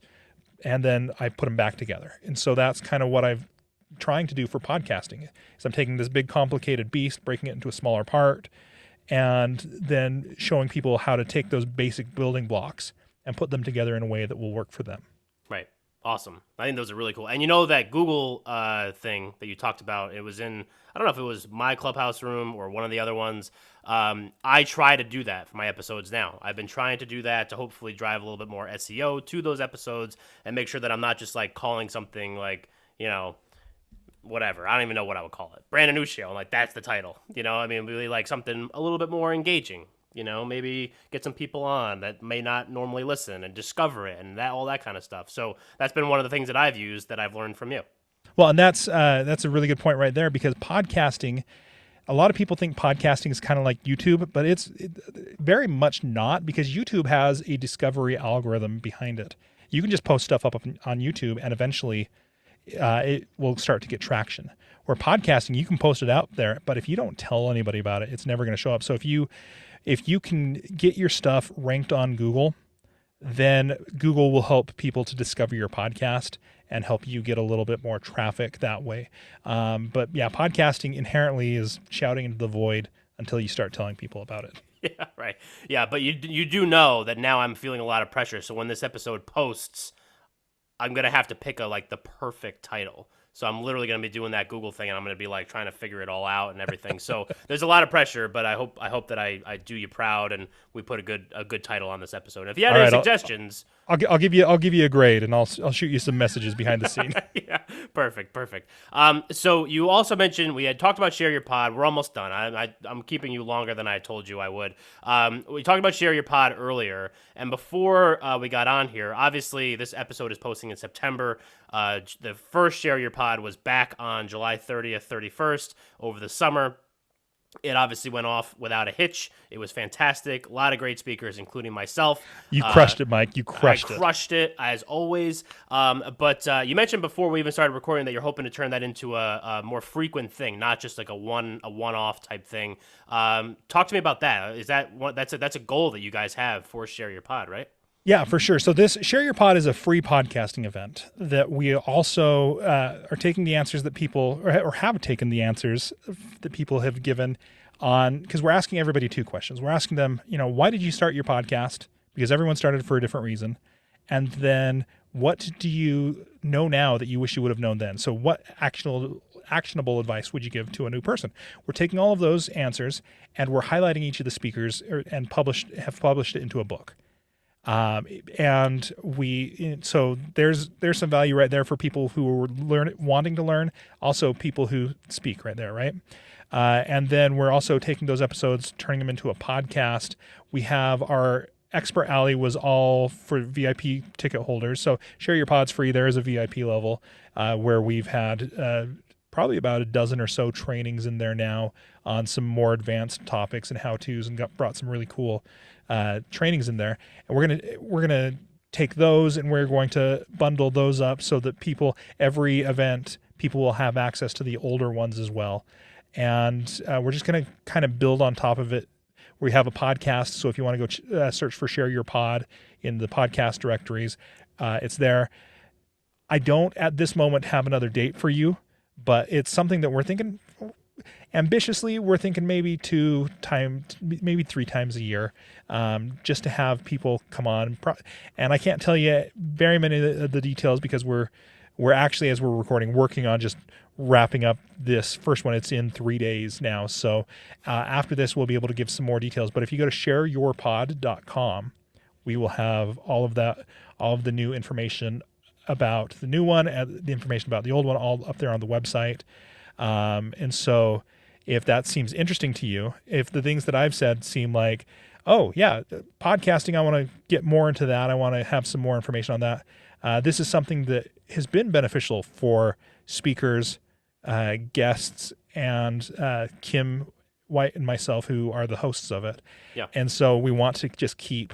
and then I put them back together. And so that's kind of what I'm trying to do for podcasting, is I'm taking this big complicated beast, breaking it into a smaller part, and then showing people how to take those basic building blocks and put them together in a way that will work for them. Right. Awesome. I think those are really cool. And you know that Google thing that you talked about, it was in, I don't know if it was my Clubhouse room or one of the other ones. I try to do that for my episodes now. I've been trying to do that to hopefully drive a little bit more SEO to those episodes and make sure that I'm not just like calling something like, whatever. I don't even know what I would call it. Branden Ushio. Like, that's the title. I mean, really like something a little bit more engaging. Maybe get some people on that may not normally listen and discover it and all that kind of stuff. So that's been one of the things that I've used that I've learned from you. Well, and that's a really good point right there, because podcasting, a lot of people think podcasting is kind of like YouTube, but it's very much not, because YouTube has a discovery algorithm behind it. You can just post stuff up on YouTube and eventually it will start to get traction. Where podcasting, you can post it out there, but if you don't tell anybody about it, it's never going to show up. So if you can get your stuff ranked on Google, then Google will help people to discover your podcast and help you get a little bit more traffic that way. But yeah, podcasting inherently is shouting into the void until you start telling people about it. Yeah, right. Yeah, but you do know that now I'm feeling a lot of pressure. So when this episode posts, I'm going to have to pick the perfect title. So I'm literally going to be doing that Google thing, and I'm going to be like trying to figure it all out and everything. So there's a lot of pressure, but I hope that I do you proud and we put a good title on this episode. If you have any suggestions, I'll give you a grade, and I'll shoot you some messages behind the scene. Yeah, perfect. So you also mentioned, we had talked about Share Your Pod. We're almost done. I'm keeping you longer than I told you I would. We talked about Share Your Pod earlier, and before we got on here, obviously this episode is posting in September. The first Share Your Pod was back on July 30th, 31st over the summer. It obviously went off without a hitch. It was fantastic. A lot of great speakers, including myself. You crushed it, Mike. You crushed it. I crushed it, as always. But you mentioned before we even started recording that you're hoping to turn that into a more frequent thing, not just like a one-off type thing. Talk to me about that. Is that that's a goal that you guys have for Share Your Pod, right? Yeah, for sure. So this Share Your Pod is a free podcasting event that we also are taking the answers that people, or have taken the answers that people have given on, because we're asking everybody two questions. We're asking them, why did you start your podcast? Because everyone started for a different reason. And then what do you know now that you wish you would have known then? So what actionable advice would you give to a new person? We're taking all of those answers and we're highlighting each of the speakers and have published it into a book. So there's some value right there for people who are wanting to learn, also people who speak right there, right? And then we're also taking those episodes, turning them into a podcast. We have our Expert Alley was all for VIP ticket holders. So Share Your Pod's free. There is a VIP level where we've had probably about a dozen or so trainings in there now on some more advanced topics and how-tos, and brought some really cool trainings in there. And we're gonna take those and we're going to bundle those up so that every event, people will have access to the older ones as well. And we're just going to kind of build on top of it. We have a podcast, so if you want to go search for Share Your Pod in the podcast directories, it's there. I don't at this moment have another date for you, but it's something that we're thinking ambitiously. We're thinking maybe 3 times a year, just to have people come on. And I can't tell you very many of the details because we're actually, as we're recording, working on just wrapping up this first one. It's in 3 days now. So after this, we'll be able to give some more details. But if you go to shareyourpod.com, we will have all of the new information about the new one and the information about the old one all up there on the website. And so if that seems interesting to you, if the things that I've said seem like, oh yeah, podcasting, I want to get more into that, I want to have some more information on that, this is something that has been beneficial for speakers, guests, and Kim White and myself, who are the hosts of it. Yeah. And so we want to just keep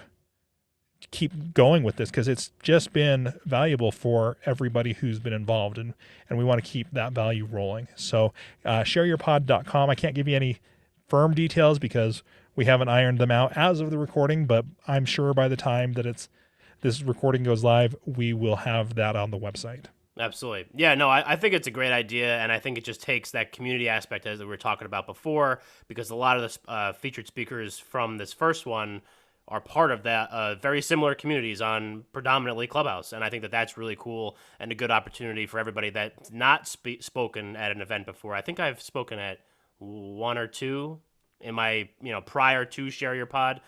going with this because it's just been valuable for everybody who's been involved, and we want to keep that value rolling. So shareyourpod.com. I can't give you any firm details because we haven't ironed them out as of the recording, but I'm sure by the time that this recording goes live, we will have that on the website. Absolutely. Yeah, no, I think it's a great idea, and I think it just takes that community aspect as we were talking about before, because a lot of the featured speakers from this first one are part of that very similar communities on predominantly Clubhouse. And I think that that's really cool and a good opportunity for everybody that's not spoken at an event before. I think I've spoken at 1 or 2 in my, prior to Share Your Pod.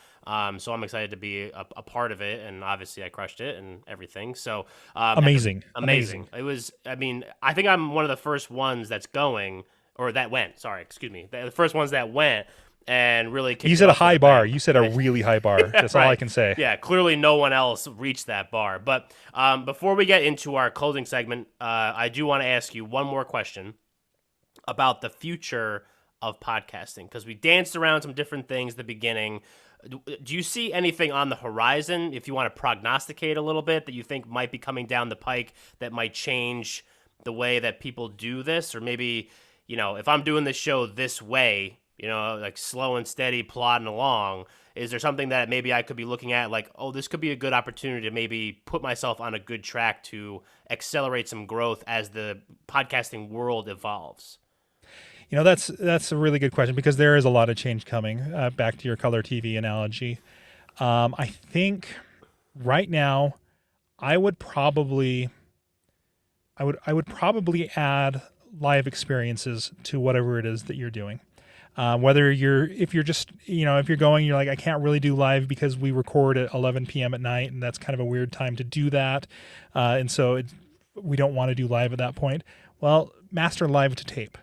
So I'm excited to be a part of it. And obviously I crushed it and everything. So amazing. It was, I think I'm one of the first ones that's going, or that went, sorry, excuse me. The first ones that went. And really, you said a high bar. You said a really high bar. That's right. All I can say. Yeah, clearly no one else reached that bar. But before we get into our closing segment, I do want to ask you one more question about the future of podcasting, because we danced around some different things at the beginning. Do you see anything on the horizon, if you want to prognosticate a little bit, that you think might be coming down the pike that might change the way that people do this? Or maybe, if I'm doing this show this way, like slow and steady plodding along, is there something that maybe I could be looking at like, oh, this could be a good opportunity to maybe put myself on a good track to accelerate some growth as the podcasting world evolves? That's a really good question, because there is a lot of change coming. Back to your color TV analogy. I think right now I would probably add live experiences to whatever it is that you're doing. If you're going, you're like, I can't really do live because we record at 11 p.m. at night, and that's kind of a weird time to do that. And so we don't want to do live at that point. Well, master live to tape.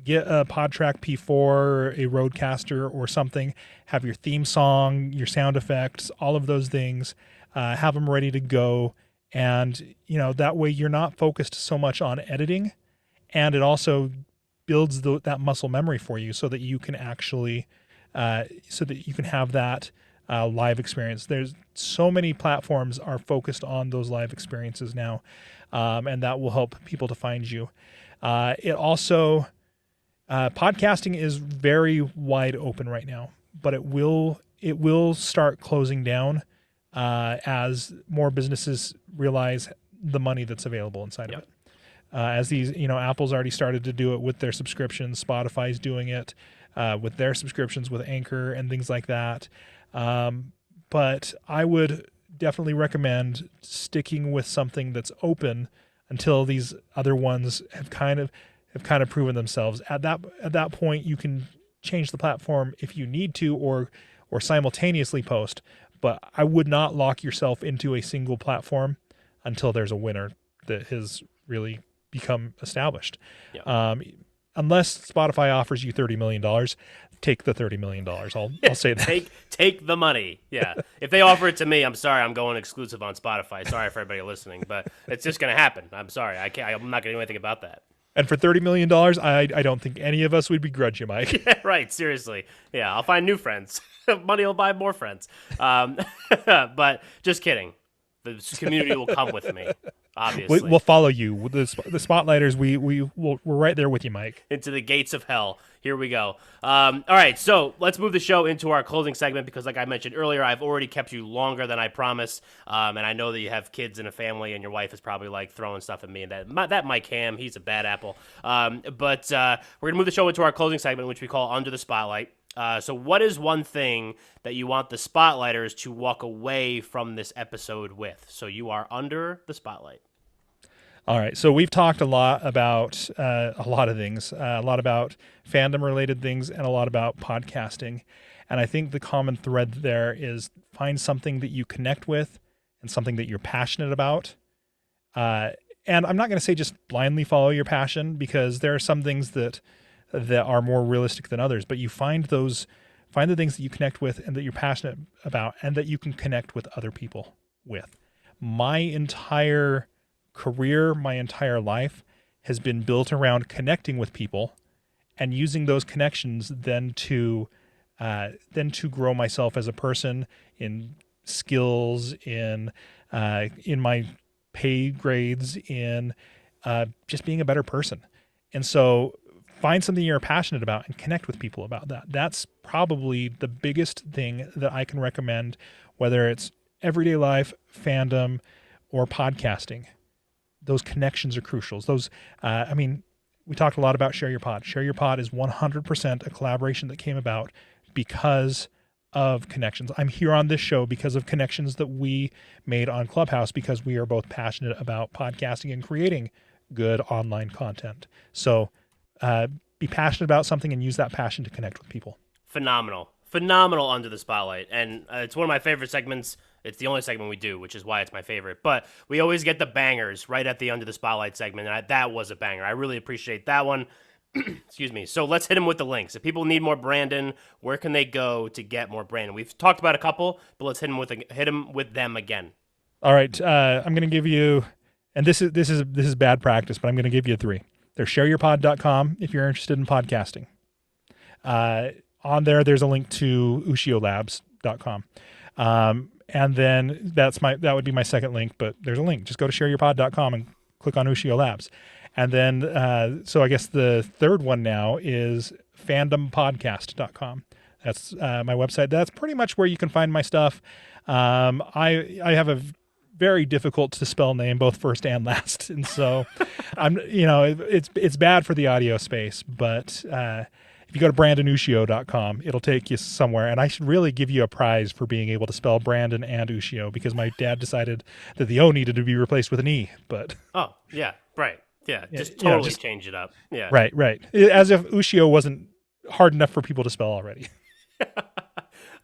Get a PodTrack P4, a Rodecaster or something, have your theme song, your sound effects, all of those things, have them ready to go. And, that way you're not focused so much on editing, and it also builds that muscle memory for you so that you can actually, have that live experience. There's so many platforms are focused on those live experiences now, and that will help people to find you. It also, podcasting is very wide open right now, but it will start closing down as more businesses realize the money that's available inside of it. As these, Apple's already started to do it with their subscriptions. Spotify's doing it with their subscriptions with Anchor and things like that. But I would definitely recommend sticking with something that's open until these other ones have kind of proven themselves. At that point, you can change the platform if you need to, or simultaneously post. But I would not lock yourself into a single platform until there's a winner that has really become established. Unless Spotify offers you $30 million, take the $30 million. I'll say that. Take the money. Yeah. If they offer it to me, I'm sorry, I'm going exclusive on Spotify. Sorry for everybody listening, but it's just going to happen. I'm sorry. I'm not going to do anything about that. And for $30 million, I don't think any of us would begrudge you, Mike. Yeah, right. Seriously. Yeah, I'll find new friends. Money will buy more friends. But just kidding. The community will come with me, obviously. We'll follow you. The Spotlighters, we're right there with you, Mike. Into the gates of hell. Here we go. All right, so let's move the show into our closing segment because, like I mentioned earlier, I've already kept you longer than I promised, and I know that you have kids and a family, and your wife is probably like throwing stuff at me. And that Mike Ham, he's a bad apple. But we're gonna move the show into our closing segment, which we call Under the Spotlight. So what is one thing that you want the Spotlighters to walk away from this episode with? So you are under the spotlight. All right. So we've talked a lot about a lot of things, a lot about fandom-related things, and a lot about podcasting. And I think the common thread there is find something that you connect with and something that you're passionate about. And I'm not going to say just blindly follow your passion, because there are some things that are more realistic than others, but you find the things that you connect with and that you're passionate about and that you can connect with other people with. My entire career, my entire life has been built around connecting with people and using those connections then to grow myself as a person in skills, in my pay grades, in just being a better person. And so find something you're passionate about and connect with people about that. That's probably the biggest thing that I can recommend, whether it's everyday life, fandom, or podcasting. Those connections are crucial. We talked a lot about Share Your Pod. Share Your Pod is 100% a collaboration that came about because of connections. I'm here on this show because of connections that we made on Clubhouse, because we are both passionate about podcasting and creating good online content. So be passionate about something and use that passion to connect with people. Phenomenal Under the Spotlight. And it's one of my favorite segments. It's the only segment we do, which is why it's my favorite. But we always get the bangers right at the Under the Spotlight segment, and that was a banger. I really appreciate that one. Excuse me. So let's hit them with the links. If people need more Branden, where can they go to get more Branden? We've talked about a couple, but let's hit them with them again. All right. I'm going to give you, and this is bad practice, but I'm going to give you 3. There's shareyourpod.com if you're interested in podcasting. On there's a link to ushiolabs.com. And then that would be my second link, but there's a link. Just go to shareyourpod.com and click on Ushio Labs. And then, so I guess the third one now is fandompodcast.com. That's my website. That's pretty much where you can find my stuff. I have a very difficult to spell name, both first and last. And so it's bad for the audio space, but if you go to brandenushio.com, it'll take you somewhere. And I should really give you a prize for being able to spell Branden and Ushio, because my dad decided that the O needed to be replaced with an E. But oh, yeah, right. Yeah, just totally change it up. Yeah. Right. As if Ushio wasn't hard enough for people to spell already.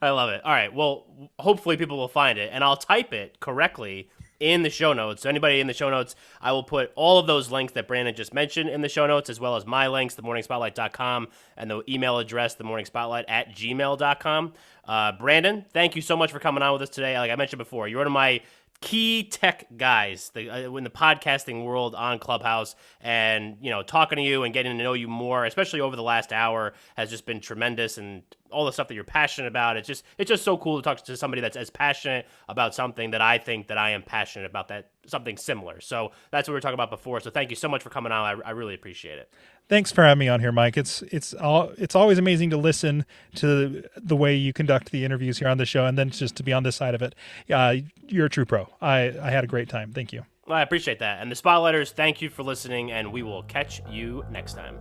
I love it. All right. Well, hopefully people will find it, and I'll type it correctly in the show notes. So anybody in the show notes, I will put all of those links that Branden just mentioned in the show notes, as well as my links, themorningspotlight.com, and the email address, themorningspotlight@gmail.com. Branden, thank you so much for coming on with us today. Like I mentioned before, you're one of my key tech guys in the podcasting world on Clubhouse, and talking to you and getting to know you more, especially over the last hour, has just been tremendous. And all the stuff that you're passionate about, it's just so cool to talk to somebody that's as passionate about something that I think that I am passionate about, that something similar. So that's what we were talking about before. So thank you so much for coming on. I really appreciate it. Thanks for having me on here, Mike. It's always amazing to listen to the way you conduct the interviews here on the show, and then just to be on this side of it. You're a true pro. I had a great time. Thank you. I appreciate that. And the Spotlighters, thank you for listening, and we will catch you next time.